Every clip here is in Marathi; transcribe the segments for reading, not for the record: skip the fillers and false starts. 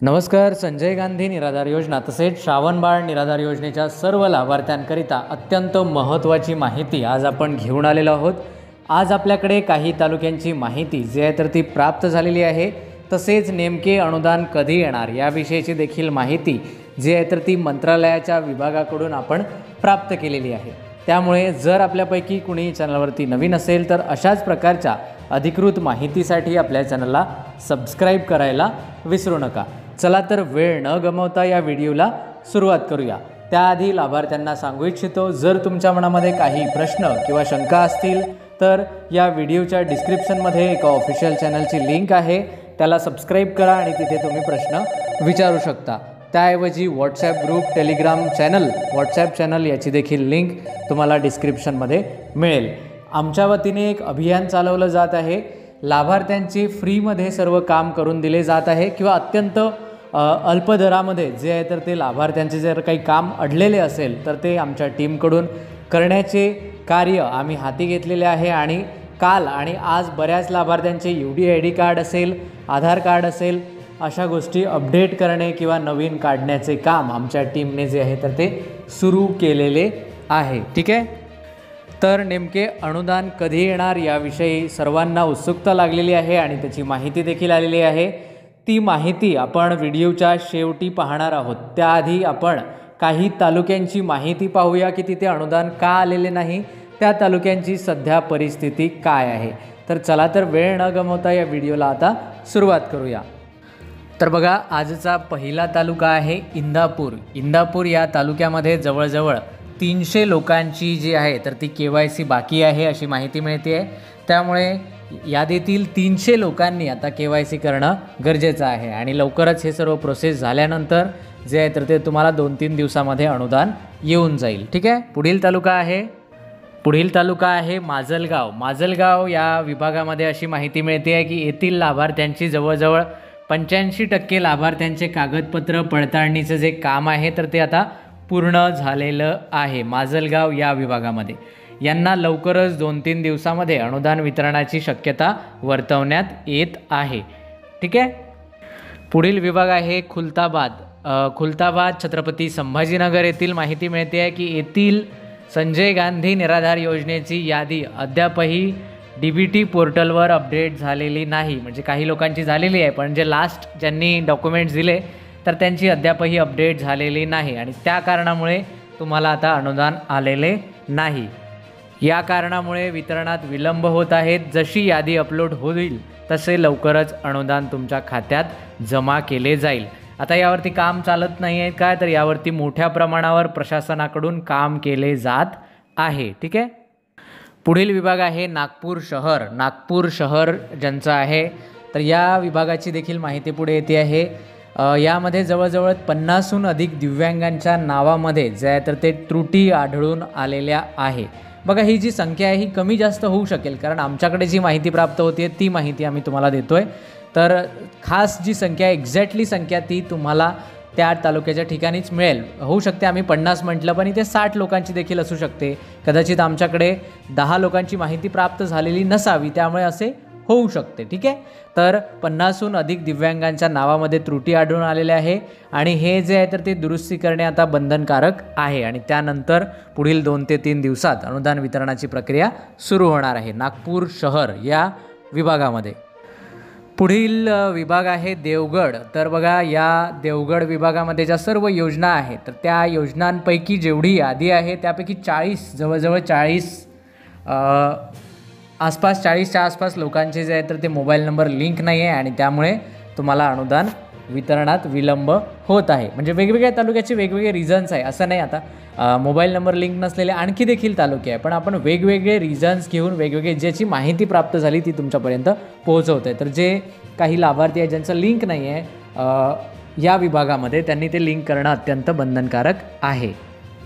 नमस्कार. संजय गांधी निराधार योजना तसेच श्रावणबाळ निराधार योजनेच्या सर्व लाभार्थ्यांकरिता अत्यंत महत्त्वाची माहिती आज आपण घेऊन आलेलो आहोत. आज आपल्याकडे काही तालुक्यांची माहिती जी आहे तर ती प्राप्त झालेली आहे. तसेच नेमके अनुदान कधी येणार याविषयीची देखील माहिती जी आहे तर ती मंत्रालयाच्या विभागाकडून आपण प्राप्त केलेली आहे. त्यामुळे जर आपल्यापैकी कुणी चॅनलवरती नवीन असेल तर अशाच प्रकारच्या अधिकृत माहितीसाठी आपल्या चॅनलला सबस्क्राईब करायला विसरू नका. चला तर वेळ न गमावता या व्हिडिओला सुरुवात करूया. त्याआधी लाभार्थ्यांना सांगू इच्छितो, जर तुमच्या मनामध्ये काही प्रश्न किंवा शंका असतील तर या व्हिडिओच्या डिस्क्रिप्शनमध्ये एका ऑफिशियल चॅनलची लिंक आहे, त्याला सबस्क्राईब करा आणि तिथे तुम्ही प्रश्न विचारू शकता. त्याऐवजी WhatsApp group, Telegram channel, WhatsApp channel याची देखील लिंक तुम्हाला डिस्क्रिप्शनमध्ये मिळेल. आमच्या वतीने एक अभियान चालवलं जात आहे. लाभार्थ्यांची फ्रीमध्ये सर्व काम करून दिले जात आहे किंवा अत्यंत अल्प दरामध्ये जे आहे तर ते लाभार्थ्यांचे जर काही काम अडलेले असेल तर ते आमच्या टीमकडून करण्याचे कार्य आम्ही हाती घेतलेले आहे. आणि काल आणि आज बऱ्याच लाभार्थ्यांचे UDID कार्ड असेल, आधार कार्ड असेल, अशा गोष्टी अपडेट करणे किंवा नवीन काढण्याचे काम आमच्या टीमने जे आहे तर ते सुरू केलेले आहे. ठीक आहे. तर नेमके अनुदान कधी येणार याविषयी सर्वांना उत्सुकता लागलेली आहे आणि त्याची माहिती देखील आलेली आहे. ती माहिती आपण व्हिडिओच्या शेवटी पाहणार आहोत. त्याआधी आपण काही तालुक्यांची माहिती पाहूया की तिथे अनुदान का आलेले नाही, त्या तालुक्यांची सध्या परिस्थिती काय आहे. तर चला तर वेळ न गमावता या व्हिडिओला आता सुरुवात करूया. तर बघा, आजचा पहिला तालुका आहे इंदापूर. इंदापूर या तालुक्यामध्ये जवळजवळ 300 लोकांची जी आहे तर ती KYC बाकी आहे अशी माहिती मिळते आहे. त्यामुळे यादीतील 300 लोकांनी आता KYC करणं गरजेचं आहे आणि लवकरच हे सर्व प्रोसेस झाल्यानंतर जे आहे तर ते तुम्हाला 2-3 दिवसामध्ये अनुदान येऊन जाईल. ठीक आहे. पुढील तालुका आहे माजलगाव. माजलगाव या विभागामध्ये अशी माहिती मिळते आहे की येथील लाभार्थ्यांची जवळजवळ 85% लाभार्थ्यांचे कागदपत्र पडताळणीचं जे काम आहे तर ते आता पूर्ण झालेलं आहे माजलगाव या विभागामध्ये. यांना लवकरच 2-3 दिवसामध्ये अनुदान वितरणाची शक्यता वर्तवण्यात येत आहे. ठीक आहे. पुढील विभाग आहे खुलताबाद. खुलताबाद छत्रपती संभाजीनगर येथील माहिती मिळते आहे की येथील संजय गांधी निराधार योजनेची यादी अद्यापही DBT पोर्टलवर अपडेट झालेली नाही. म्हणजे काही लोकांची झालेली आहे पण जे लास्ट ज्यांनी डॉक्युमेंट्स दिले तर त्यांची अद्यापही अपडेट झालेली नाही आणि त्या कारणामुळे तुम्हाला आता अनुदान आलेले नाही. या कारणामुळे वितरणात विलंब होत आहेत. जशी यादी अपलोड होईल तसे लवकरच अनुदान तुमच्या खात्यात जमा केले जाईल. आता यावरती काम चालत नाही आहे काय, तर यावरती मोठ्या प्रमाणावर प्रशासनाकडून काम केले जात आहे. ठीक आहे. पुढील विभाग आहे नागपूर शहर. नागपूर शहर ज्यांचं आहे तर या विभागाची देखील माहिती पुढे येते आहे. यामध्ये जवळजवळ 50हून अधिक दिव्यांगांच्या नावामध्ये जे आहे तर ते त्रुटी आढळून आलेल्या आहे. बघा, ही जी संख्या आहे ही कमी जास्त होऊ शकेल कारण आमच्याकडे जी माहिती प्राप्त होते ती माहिती आम्ही तुम्हाला देतो आहे. तर खास जी संख्या, एक्झॅक्टली संख्या ती तुम्हाला त्या तालुक्याच्या ठिकाणीच मिळेल. होऊ शकते आम्ही 50 म्हटलं पण इथे 60 लोकांची देखील असू शकते. कदाचित आमच्याकडे 10 लोकांची माहिती प्राप्त झालेली नसावी, त्यामुळे असे होऊ शकते. ठीक आहे. तर 50हून अधिक दिव्यांगांच्या नावामध्ये त्रुटी आढळून आलेल्या आहे आणि हे जे आहे तर ते दुरुस्ती करणे आता बंधनकारक आहे आणि त्यानंतर पुढील 2 ते 3 दिवसात अनुदान वितरणाची प्रक्रिया सुरू होणार आहे नागपूर शहर या विभागामध्ये. पुढील विभाग आहे देवगड. तर बघा, या देवगड विभागामध्ये ज्या सर्व योजना आहेत तर त्या योजनांपैकी जेवढी यादी आहे त्यापैकी 40, जवळजवळ 40च्या आसपास लोकांचे जे आहे तर ते मोबाईल नंबर लिंक नाही आहे आणि त्यामुळे तुम्हाला अनुदान वितरणात विलंब होत आहे. म्हणजे वेगवेगळ्या तालुक्याचे वेगवेगळे रिझन्स आहे, असं नाही. आता मोबाईल नंबर लिंक नसलेले आणखी देखील तालुके आहे, पण आपण वेगवेगळे रिझन्स घेऊन वेगवेगळे ज्याची माहिती प्राप्त झाली ती तुमच्यापर्यंत पोहोचवत आहे. तर जे काही लाभार्थी आहे ज्यांचं लिंक नाही आहे या विभागामध्ये, त्यांनी ते लिंक करणं अत्यंत बंधनकारक आहे.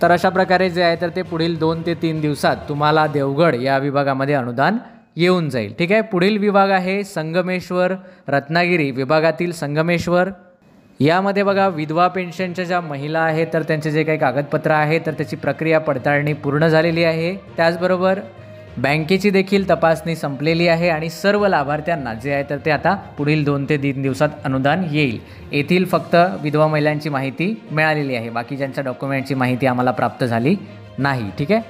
तर अशा प्रकारे जे आहे तर ते पुढील 2 ते 3 दिवसात तुम्हाला देवगड या विभागामध्ये अनुदान येऊन जाईल. ठीक आहे. पुढील विभाग आहे संगमेश्वर. रत्नागिरी विभागातील संगमेश्वर यामध्ये बघा, विधवा पेन्शनच्या ज्या महिला आहेत तर त्यांचे जे काही कागदपत्र आहे तर त्याची प्रक्रिया पडताळणी पूर्ण झालेली आहे. त्याचबरोबर बँकेची देखील तपासणी संपलेली आहे आणि सर्व लाभार्थ्यांना जे आहे तर ते आता पुढील 2 ते 3 दिवसात अनुदान येईल. येथील फक्त विधवा महिलांची माहिती मिळालेली आहे, बाकीच्यांच्या डॉक्युमेंटची माहिती आम्हाला प्राप्त झाली नाही. ठीक आहे.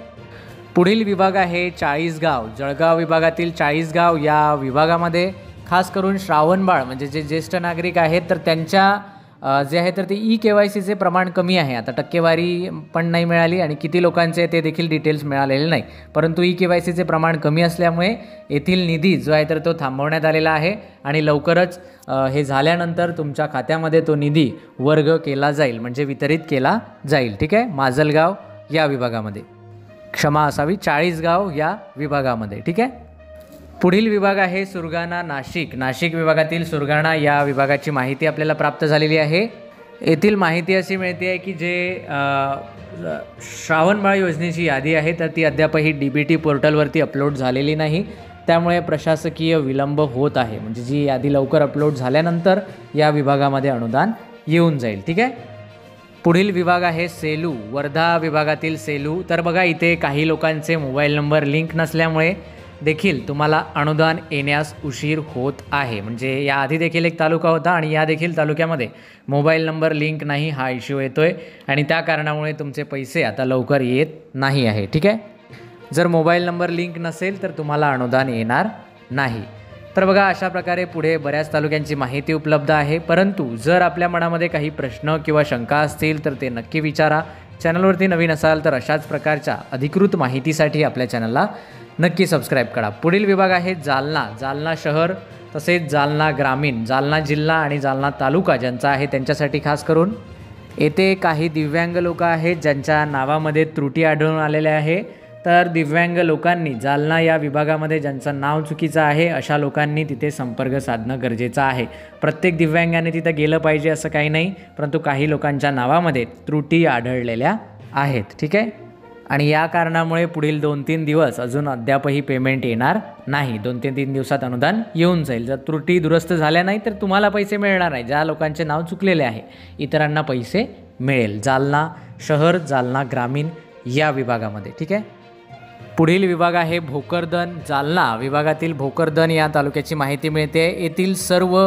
पुढील विभाग आहे चाळीसगाव. जळगाव विभागातील चाळीसगाव या विभागामध्ये खास करून श्रावणबाळ म्हणजे जे ज्येष्ठ नागरिक आहेत तर त्यांच्या जे आहे तर ते KYCचे प्रमाण कमी आहे. आता टक्केवारी पण नाही मिळाली आणि किती लोकांचे ते देखील डिटेल्स मिळालेले नाही, परंतु KYCचे प्रमाण कमी असल्यामुळे येथील निधी जो आहे तर तो थांबवण्यात आलेला आहे आणि लवकरच हे झाल्यानंतर तुमच्या खात्यामध्ये तो निधी वर्ग केला जाईल, म्हणजे वितरित केला जाईल. ठीक आहे. माजलगाव या विभागामध्ये, क्षमा असावी, चाळीसगाव या विभागामध्ये. ठीक आहे. पुढील विभाग आहे सुरगाणा नाशिक. नाशिक विभागातील सुरगाणा या विभागाची माहिती आपल्याला प्राप्त झालेली आहे. येथील माहिती अशी मिळते आहे की जे श्रावणबाळ योजनेची यादी आहे तर ती अद्यापही DBT पोर्टलवरती अपलोड झालेली नाही, त्यामुळे प्रशासकीय विलंब होत आहे. म्हणजे जी यादी लवकर अपलोड झाल्यानंतर या विभागामध्ये अनुदान येऊन जाईल. ठीक आहे. पुढील विभाग आहे सेलू. वर्धा विभागातील सेलू. तर बघा, इथे काही लोकांचे मोबाईल नंबर लिंक नसल्यामुळे देखील तुम्हाला अनुदान येण्यास उशीर होत आहे. म्हणजे याआधी देखील एक तालुका होता आणि या देखील तालुक्यामध्ये मोबाईल नंबर लिंक नाही हा इश्यू येतो आहे आणि त्या कारणामुळे तुमचे पैसे आता लवकर येत नाही आहे. ठीक आहे. जर मोबाईल नंबर लिंक नसेल तर तुम्हाला अनुदान येणार नाही. तर बघा, अशा प्रकारे पुढे बऱ्याच तालुक्यांची माहिती उपलब्ध आहे. परंतु जर आपल्या मनामध्ये काही प्रश्न किंवा शंका असतील तर ते नक्की विचारा. चॅनलवरती नवीन असाल तर अशाच प्रकारच्या अधिकृत माहितीसाठी आपल्या चॅनलला नक्की सबस्क्राईब करा. पुढील विभाग आहे जालना. जालना शहर तसेच जालना ग्रामीण, जालना जिल्हा आणि जालना तालुका ज्यांचा आहे त्यांच्यासाठी खास करून येथे काही दिव्यांग लोक आहेत ज्यांच्या नावामध्ये त्रुटी आढळून आलेल्या आहे. तर दिव्यांग लोकांनी जालना या विभागामध्ये ज्यांचं नाव चुकीचं आहे अशा लोकांनी तिथे संपर्क साधणं गरजेचं आहे. प्रत्येक दिव्यांगाने तिथं गेलं पाहिजे असं काही नाही, परंतु काही लोकांच्या नावामध्ये त्रुटी आढळलेल्या आहेत. ठीक आहे. आणि या कारणामुळे पुढील 2-3 दिवस अजून अद्यापही पेमेंट येणार नाही. 2 ते 3 दिवसात अनुदान येऊन जाईल. जर त्रुटी दुरुस्त झाल्या नाही तर तुम्हाला पैसे मिळणार नाही. ज्या लोकांचे नाव चुकलेले आहे इतरांना पैसे मिळेल. जालना शहर, जालना ग्रामीण या विभागामध्ये. ठीक आहे. पुढील विभाग आहे भोकरदन. जालना विभागातील भोकरदन या तालुक्याची माहिती मिळते. येथील सर्व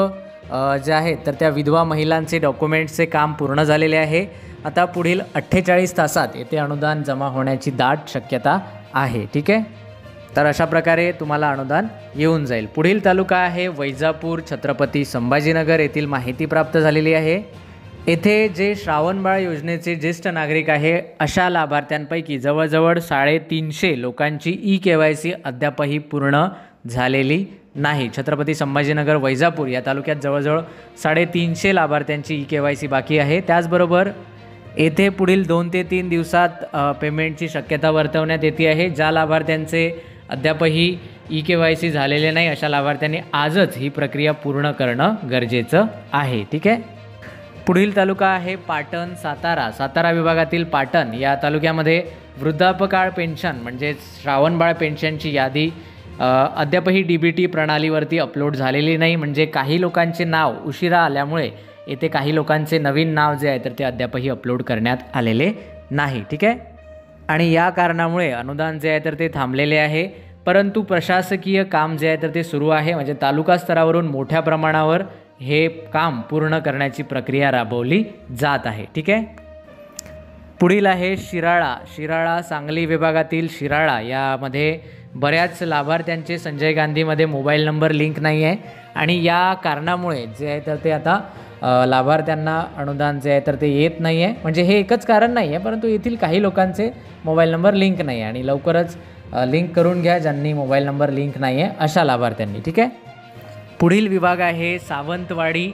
जे आहेत तर त्या विधवा महिलांचे डॉक्युमेंट्सचे काम पूर्ण झालेले आहे. आता पुढील 48 तासात येथे अनुदान जमा होण्याची दाट शक्यता आहे. ठीक आहे. तर अशा प्रकारे तुम्हाला अनुदान येऊन जाईल. पुढील तालुका आहे वैजापूर. छत्रपती संभाजीनगर येथील माहिती प्राप्त झालेली आहे. येथे जे श्रावणबाळ योजनेचे ज्येष्ठ नागरिक आहे अशा लाभार्थ्यांपैकी जवळजवळ 350 लोकांची KYC अद्यापही पूर्ण झालेली नाही. छत्रपती संभाजीनगर वैजापूर या तालुक्यात जवळजवळ 350 लाभार्थ्यांची KYC बाकी आहे. त्याचबरोबर येथे पुढील 2 ते 3 दिवसात पेमेंटची शक्यता वर्तवण्यात येते आहे. ज्या लाभार्थ्यांचे अद्यापही KYC झालेले नाही अशा लाभार्थ्यांनी आजच ही प्रक्रिया पूर्ण करणं गरजेचं आहे. ठीक आहे. पुढील तालुका आहे पाटण. सातारा. सातारा विभागातील पाटण या तालुक्यामध्ये वृद्धापकाळ पेन्शन म्हणजे श्रावणबाळ पेन्शनची यादी अद्यापही DBT प्रणालीवरती अपलोड झालेली नाही. म्हणजे काही लोकांचे नाव उशिरा आल्यामुळे येथे काही लोकांचे नवीन नाव जे आहे तर ते अद्यापही अपलोड करण्यात आलेले नाही. ठीक आहे. आणि या कारणामुळे अनुदान जे आहे तर ते थांबलेले आहे. परंतु प्रशासकीय काम जे आहे तर ते सुरू आहे. म्हणजे तालुका स्तरावरून मोठ्या प्रमाणावर हे काम पूर्ण करण्याची प्रक्रिया राबवली जात आहे. ठीक आहे. पुढील आहे शिराळा. शिराळा सांगली विभागातील शिराळा यामध्ये बऱ्याच लाभार्थ्यांचे संजय गांधीमध्ये मोबाईल नंबर लिंक नाही आहे आणि या कारणामुळे जे आहे तर ते आता लाभार्थ्यांना अनुदान जे आहे तर ते येत नाही आहे. म्हणजे हे एकच कारण नाही आहे, परंतु येथील काही लोकांचे मोबाईल नंबर लिंक नाही आहे आणि लवकरच लिंक करून घ्या ज्यांनी मोबाईल नंबर लिंक नाही आहे अशा लाभार्थ्यांनी. ठीक आहे. पुढील विभाग आहे सावंतवाडी.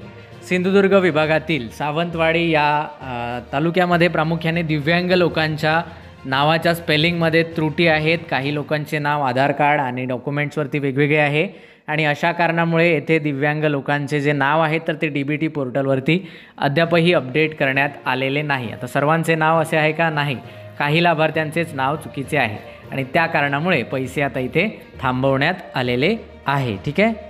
सिंधुदुर्ग विभागातील सावंतवाडी या तालुक्यामध्ये प्रामुख्याने दिव्यांग लोकांच्या नावाच्या स्पेलिंगमध्ये त्रुटी आहेत. काही लोकांचे नाव आधार कार्ड आणि डॉक्युमेंट्सवरती वेगवेगळे आहे आणि अशा कारणामुळे येथे दिव्यांग लोकांचे जे नाव आहे तर ते DBT पोर्टलवरती अद्यापही अपडेट करण्यात आलेले नाही. आता सर्वांचे नाव असे आहे का? नाही. काही लाभार्थ्यांचेच नाव चुकीचे आहे आणि त्या कारणामुळे पैसे आता इथे थांबवण्यात आलेले आहे. ठीक आहे.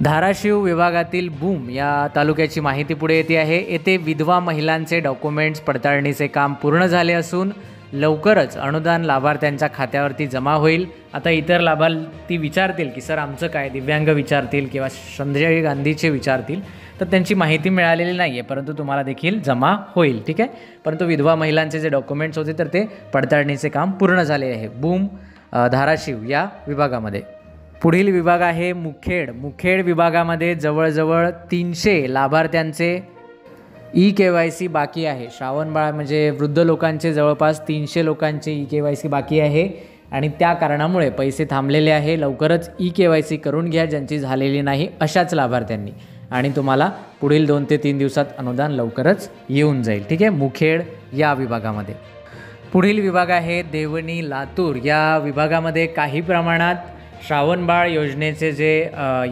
धाराशिव विभागातील भूम या तालुक्याची माहिती पुढे येते आहे. येथे विधवा महिलांचे डॉक्युमेंट्स पडताळणीचे काम पूर्ण झाले असून लवकरच अनुदान लाभार्थ्यांच्या खात्यावरती जमा होईल. आता इतर लाभार्थी विचारतील की सर आमचं काय, दिव्यांग विचारतील किंवा संजय गांधीचे विचारतील, तर त्यांची माहिती मिळालेली नाही आहे, परंतु तुम्हाला देखील जमा होईल. ठीक आहे. परंतु विधवा महिलांचे जे डॉक्युमेंट्स होते तर ते पडताळणीचे काम पूर्ण झाले आहे बूम धाराशिव या विभागामध्ये. पुढील विभाग आहे मुखेड. मुखेड विभागामध्ये जवळजवळ 300 लाभार्थ्यांचे EKYC बाकी आहे. श्रावणबाळ म्हणजे वृद्ध लोकांचे जवळपास 300 लोकांचे EKYC बाकी आहे आणि त्या कारणामुळे पैसे थांबलेले आहे. लवकरच EKYC करून घ्या ज्यांची झालेली नाही अशाच लाभार्थ्यांनी, आणि तुम्हाला पुढील 2 ते 3 दिवसात अनुदान लवकरच येऊन जाईल. ठीक आहे. मुखेड या विभागामध्ये. पुढील विभाग आहे देवणी लातूर. या विभागामध्ये काही प्रमाणात श्रावणबाळ योजनेचे जे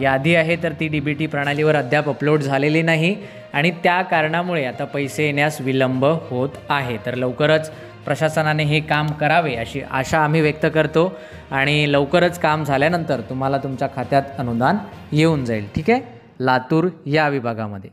यादी आहे तर ती DBT प्रणालीवर अद्याप अपलोड झालेली नाही आणि त्या कारणामुळे आता पैसे येण्यास विलंब होत आहे. तर लवकरच प्रशासनाने हे काम करावे अशी आशा आम्ही व्यक्त करतो आणि लवकरच काम झाल्यानंतर तुम्हाला तुमच्या खात्यात अनुदान येऊन जाईल. ठीक आहे. लातूर या विभागामध्ये.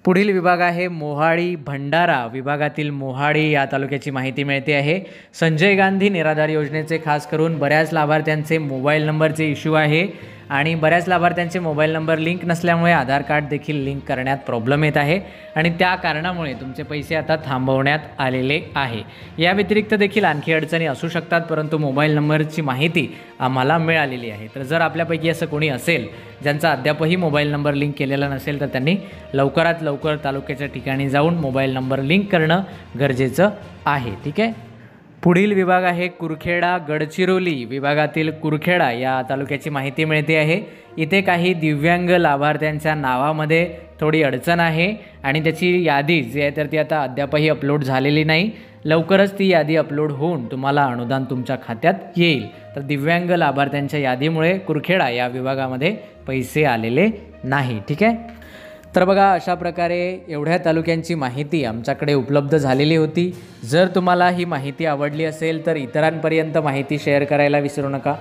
पुढील विभाग आहे मोहाडी भंडारा. विभागातील मोहाडी या तालुक्याची माहिती मिळते आहे. संजय गांधी निराधार योजनेचे खास करून बऱ्याच लाभार्थ्यांचे मोबाईल नंबरचे इश्यू आहे आणि बऱ्याच लाभार्थ्यांचे मोबाईल नंबर लिंक नसल्यामुळे आधार कार्ड देखील लिंक करण्यात प्रॉब्लेम येत आहे आणि त्या कारणामुळे तुमचे पैसे आता थांबवण्यात आलेले आहे. या व्यतिरिक्त देखील आणखी अडचणी असू शकतात, परंतु मोबाईल नंबरची माहिती आम्हाला मिळालेली आहे. तर जर आपल्यापैकी असं कोणी असेल ज्यांचा अद्यापही मोबाईल नंबर लिंक केलेला नसेल तर त्यांनी लवकरात लवकर तालुक्याच्या ठिकाणी जाऊन मोबाईल नंबर लिंक करणं गरजेचं आहे. ठीक आहे. पुढील विभाग आहे कुरखेडा गडचिरोली. विभागातील कुरखेडा या तालुक्याची माहिती मिळते आहे. इथे काही दिव्यांग लाभार्थ्यांच्या नावामध्ये थोडी अडचण आहे आणि त्याची यादी जी आहे तर ती आता अद्यापही अपलोड झालेली नाही. लवकरच ती यादी अपलोड होऊन तुम्हाला अनुदान तुमच्या खात्यात येईल. तर दिव्यांग लाभार्थ्यांच्या यादीमुळे कुरखेडा या विभागामध्ये पैसे आलेले नाही. ठीक आहे. तर बघा, अशा प्रकारे एवढ्या तालुक्यांची माहिती आमच्याकडे उपलब्ध झालेली होती. जर तुम्हाला ही माहिती आवडली असेल तर इतरांपर्यंत माहिती शेअर करायला विसरू नका.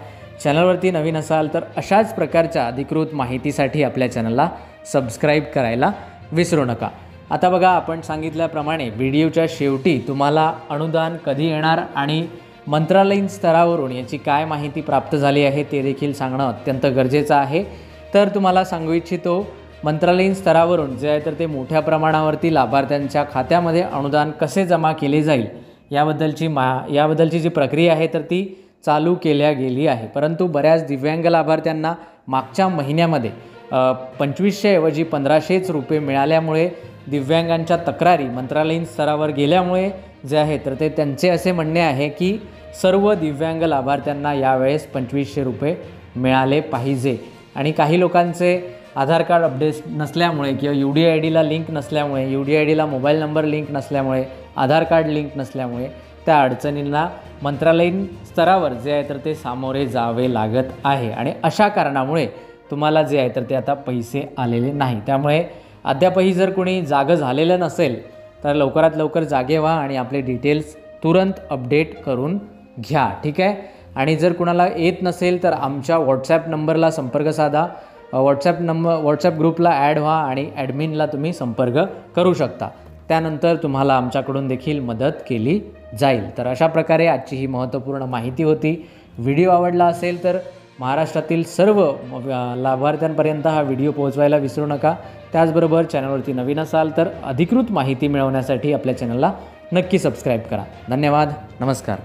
चॅनलवरती नवीन असाल तर अशाच प्रकारच्या अधिकृत माहितीसाठी आपल्या चॅनलला सबस्क्राईब करायला विसरू नका. आता बघा, आपण सांगितल्याप्रमाणे व्हिडिओच्या शेवटी तुम्हाला अनुदान कधी येणार आणि मंत्रालयीन स्तरावरून याची काय माहिती प्राप्त झाली आहे ते देखील सांगणं अत्यंत गरजेचं आहे. तर तुम्हाला सांगू इच्छितो, मंत्रालयीन स्तरावरून जे आहे तर ते मोठ्या प्रमाणावरती लाभार्थ्यांच्या खात्यामध्ये अनुदान कसे जमा केले जाईल याबद्दलची जी प्रक्रिया आहे तर ती चालू केल्या गेली आहे. परंतु बऱ्याच दिव्यांग लाभार्थ्यांना मागच्या महिन्यामध्ये 2500 ऐवजी 1500 रुपये मिळाल्यामुळे दिव्यांगांच्या तक्रारी मंत्रालयीन स्तरावर गेल्यामुळे जे आहे तर ते त्यांचे असे म्हणणे आहे की सर्व दिव्यांग लाभार्थ्यांना यावेळेस 2500 रुपये मिळाले पाहिजे. आणि काही लोकांचे आधार कार्ड अपडेट नसल्यामुळे किंवा UDIDला लिंक नसल्यामुळे, UDIDला मोबाईल नंबर लिंक नसल्यामुळे, आधार कार्ड लिंक नसल्यामुळे त्या अडचणींना मंत्रालयीन स्तरावर जे आहे तर ते सामोरे जावे लागत आहे आणि अशा कारणामुळे तुम्हाला जे आहे तर ते आता पैसे आलेले नाही. त्यामुळे अद्यापही जर कोणी जागं झालेलं नसेल तर लवकरात लवकर जागे व्हा आणि आपले डिटेल्स तुरंत अपडेट करून घ्या. ठीक आहे. आणि जर कुणाला येत नसेल तर आमच्या WhatsApp नंबरला संपर्क साधा. WhatsApp ग्रुपला ॲड व्हा आणि ॲडमिनला तुम्ही संपर्क करू शकता. त्यानंतर तुम्हाला आमच्याकडून देखील मदत केली जाईल. तर अशा प्रकारे आजची ही महत्त्वपूर्ण माहिती होती. व्हिडिओ आवडला असेल तर महाराष्ट्रातील सर्व लाभार्थ्यांपर्यंत हा व्हिडिओ पोहोचवायला विसरू नका. त्याचबरोबर चॅनलवरती नवीन असाल तर अधिकृत माहिती मिळवण्यासाठी आपल्या चॅनलला नक्की सबस्क्राईब करा. धन्यवाद. नमस्कार.